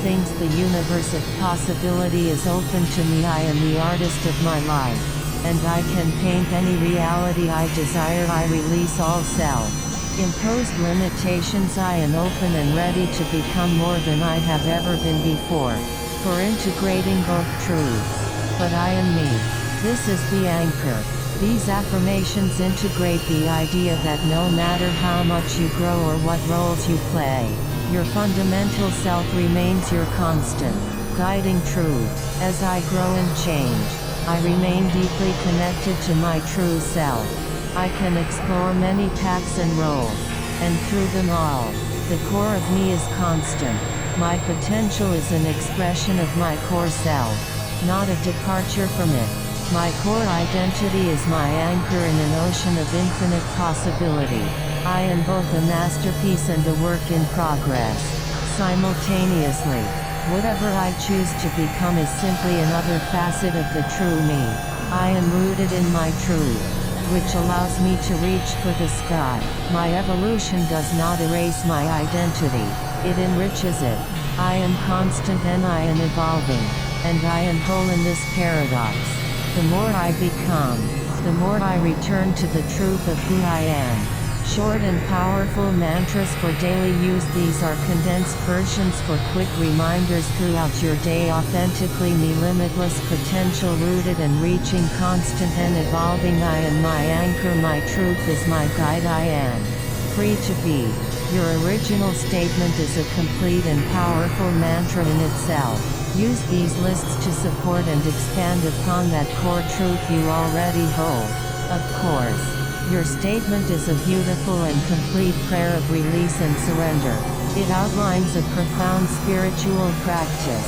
thinks the universe of possibility is open to me. I am the artist of my life, and I can paint any reality I desire. I release all self-imposed limitations. I am open and ready to become more than I have ever been before, for integrating both truths. But I am me. This is the anchor. These affirmations integrate the idea that no matter how much you grow or what roles you play, your fundamental self remains your constant, guiding truth. As I grow and change, I remain deeply connected to my true self. I can explore many paths and roles, and through them all, the core of me is constant. My potential is an expression of my core self, not a departure from it. My core identity is my anchor in an ocean of infinite possibility. I am both a masterpiece and a work in progress, simultaneously. Whatever I choose to become is simply another facet of the true me. I am rooted in my truth, which allows me to reach for the sky. My evolution does not erase my identity, it enriches it. I am constant and I am evolving, and I am whole in this paradox. The more I become, the more I return to the truth of who I am. Short and powerful mantras for daily use. These are condensed versions for quick reminders throughout your day. Authentically me, limitless potential, rooted and reaching, constant and evolving. I am my anchor, my truth is my guide. I am free to be. Your original statement is a complete and powerful mantra in itself. Use these lists to support and expand upon that core truth you already hold. Of course, your statement is a beautiful and complete prayer of release and surrender. It outlines a profound spiritual practice,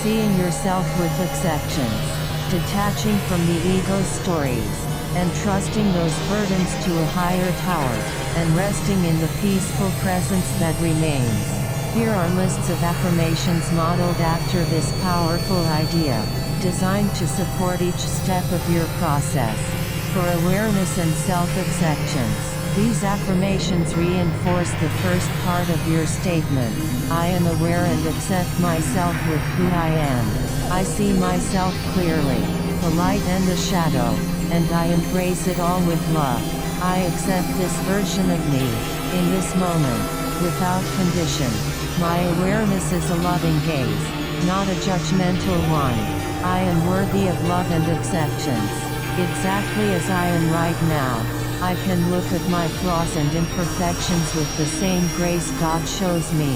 seeing yourself with acceptance, detaching from the ego's stories, and trusting those burdens to a higher power, and resting in the peaceful presence that remains. Here are lists of affirmations modeled after this powerful idea, designed to support each step of your process. For awareness and self-acceptance, these affirmations reinforce the first part of your statement. I am aware and accept myself with who I am. I see myself clearly, the light and the shadow, and I embrace it all with love. I accept this version of me, in this moment, without condition. My awareness is a loving gaze, not a judgmental one. I am worthy of love and acceptance, exactly as I am right now. I can look at my flaws and imperfections with the same grace God shows me.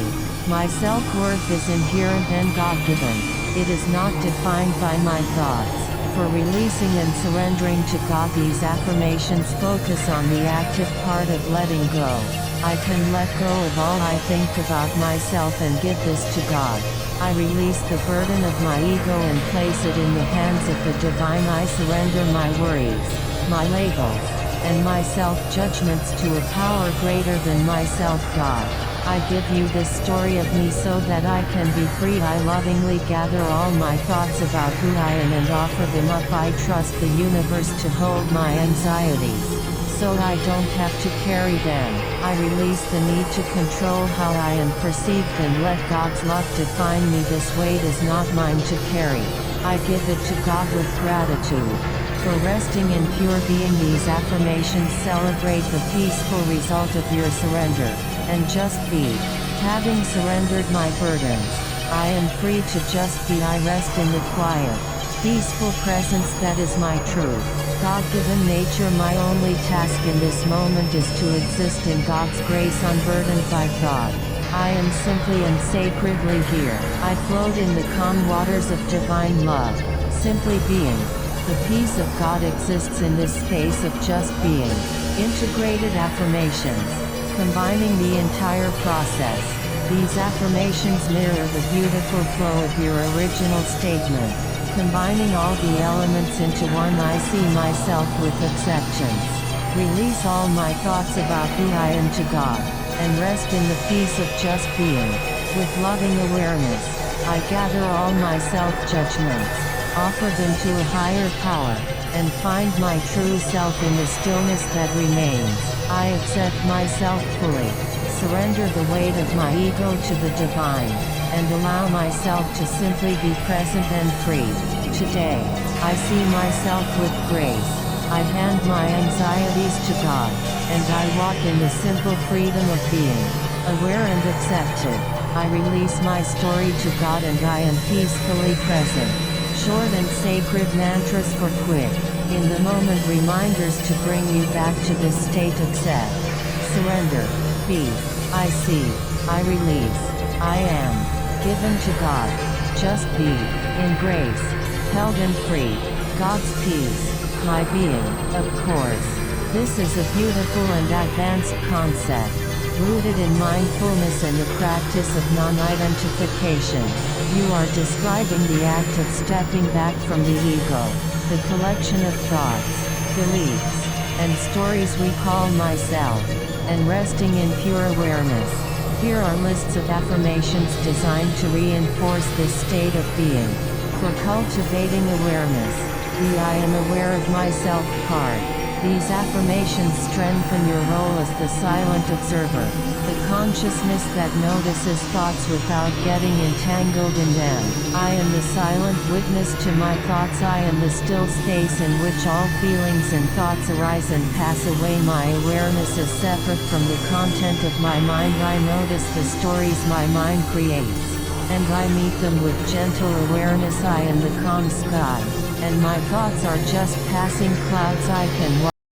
My self-worth is inherent and God-given. It is not defined by my thoughts. For releasing and surrendering to God, these affirmations focus on the active part of letting go. I can let go of all I think about myself and give this to God. I release the burden of my ego and place it in the hands of the divine. I surrender my worries, my labels, and my self-judgments to a power greater than myself, God. I give you this story of me so that I can be free. I lovingly gather all my thoughts about who I am and offer them up. I trust the universe to hold my anxieties, so I don't have to carry them. I release the need to control how I am perceived and let God's love define me. This weight is not mine to carry. I give it to God with gratitude. For resting in pure being, these affirmations celebrate the peaceful result of your surrender. And just be. Having surrendered my burdens, I am free to just be. I rest in the quiet, peaceful presence that is my truth. God-given nature. My only task in this moment is to exist in God's grace, unburdened by thought. I am simply and sacredly here. I float in the calm waters of divine love, simply being. The peace of God exists in this space of just being. Integrated affirmations, combining the entire process. These affirmations mirror the beautiful flow of your original statement, combining all the elements into one. I see myself with acceptance. Release all my thoughts about who I am to God, and rest in the peace of just being. With loving awareness, I gather all my self-judgments, offer them to a higher power, and find my true self in the stillness that remains. I accept myself fully, surrender the weight of my ego to the divine, and allow myself to simply be present and free. Today, I see myself with grace. I hand my anxieties to God, and I walk in the simple freedom of being aware and accepted. I release my story to God and I am peacefully present. Short and sacred mantras for quick, in the moment reminders to bring you back to this state. Accept, surrender, be, I see, I release, I am, given to God, just be, in grace, held and free, God's peace, my being, of course. This is a beautiful and advanced concept, rooted in mindfulness and the practice of non-identification. You are describing the act of stepping back from the ego, the collection of thoughts, beliefs, and stories we call myself, and resting in pure awareness. Here are lists of affirmations designed to reinforce this state of being. For cultivating awareness, the I am aware of myself card. These affirmations strengthen your role as the silent observer, the consciousness that notices thoughts without getting entangled in them. I am the silent witness to my thoughts. I am the still space in which all feelings and thoughts arise and pass away. My awareness is separate from the content of my mind. I notice the stories my mind creates, and I meet them with gentle awareness. I am the calm sky, and my thoughts are just passing clouds. I can